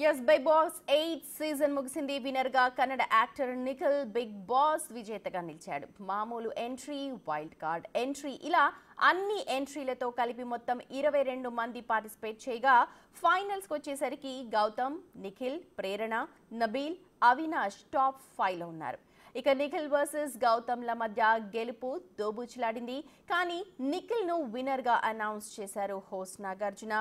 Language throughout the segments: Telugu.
ఎస్ బిగ్ బాస్ 8 సీజన్ ముగిసింది. విన్నర్ గా Kannada actor Nikhil Bigg Boss విజేతగా నిలిచాడు. మామూలు ఎంట్రీ, వైల్డ్ కార్డ్ ఎంట్రీ ఇలా అన్ని ఎంట్రీలతో కలిపి మొత్తం 22 మంది పార్టిసిపేట్ చేయగా ఫైనల్స్ కు వచ్చేసరికి గౌతమ్, నిఖిల్, ప్రేరణ, నబీల్, అవినాష్ టాప్ 5 లో ఉన్నారు. ఇక నిఖిల్ వర్సెస్ గౌతమ్ల మధ్య గెలుపు దోబూచులాడింది. కానీ నిఖిల్ ను విన్నర్ గా అనౌన్స్ చేశారు హోస్ట్ నాగార్జున.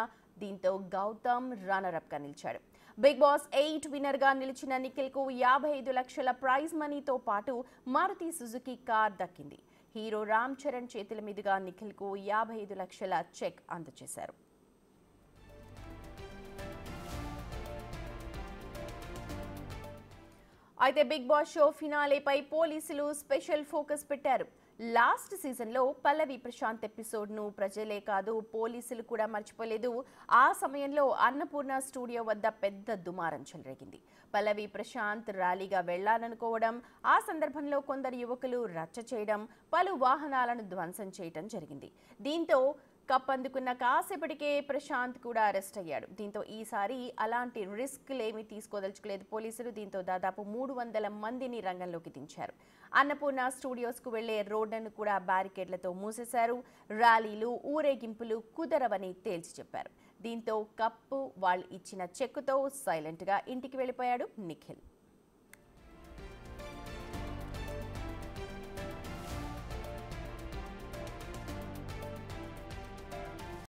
దీంతో గౌతమ్ రన్నర్ అప్ గా నిలిచాడు. బిగ్ బాస్ 8 విన్నర్ గా నిలిచిన నిఖిల్ కు 55 లక్షల ప్రైజ్ మనీతో పాటు మారుతి సుజుకి కార్ దక్కింది. హీరో రామ్ చరణ్ చేతుల మీదుగా నిఖిల్ కు 55 లక్షల చెక్ అందజేశారు. అయితే బిగ్ బాస్ షో ఫినాలేపై పోలీసులు స్పెషల్ ఫోకస్ పెట్టారు. లాస్ట్ సీజన్లో పల్లవి ప్రశాంత్ ఎపిసోడ్ను ప్రజలే కాదు పోలీసులు కూడా మర్చిపోలేదు. ఆ సమయంలో అన్నపూర్ణ స్టూడియో వద్ద పెద్ద దుమారం చెలరేగింది. పల్లవి ప్రశాంత్ ర్యాలీగా వెళ్లాలనుకోవడం, ఆ సందర్భంలో కొందరు యువకులు రచ్చ చేయడం, పలు వాహనాలను ధ్వంసం చేయడం జరిగింది. దీంతో కప్పందుకున్న కాసేపటికే ప్రశాంత్ కూడా అరెస్ట్ అయ్యాడు. దీంతో ఈసారి అలాంటి రిస్క్లేమీ తీసుకోదలుచుకోలేదు పోలీసులు. దీంతో దాదాపు 300 మందిని రంగంలోకి దించారు. అన్నపూర్ణ స్టూడియోస్కు వెళ్లే రోడ్లను కూడా బ్యారికేడ్లతో మూసేశారు. ర్యాలీలు, ఊరేగింపులు కుదరవని తేల్చి చెప్పారు. దీంతో కప్పు వాళ్ళు ఇచ్చిన చెక్కుతో సైలెంట్గా ఇంటికి వెళ్లిపోయాడు నిఖిల్.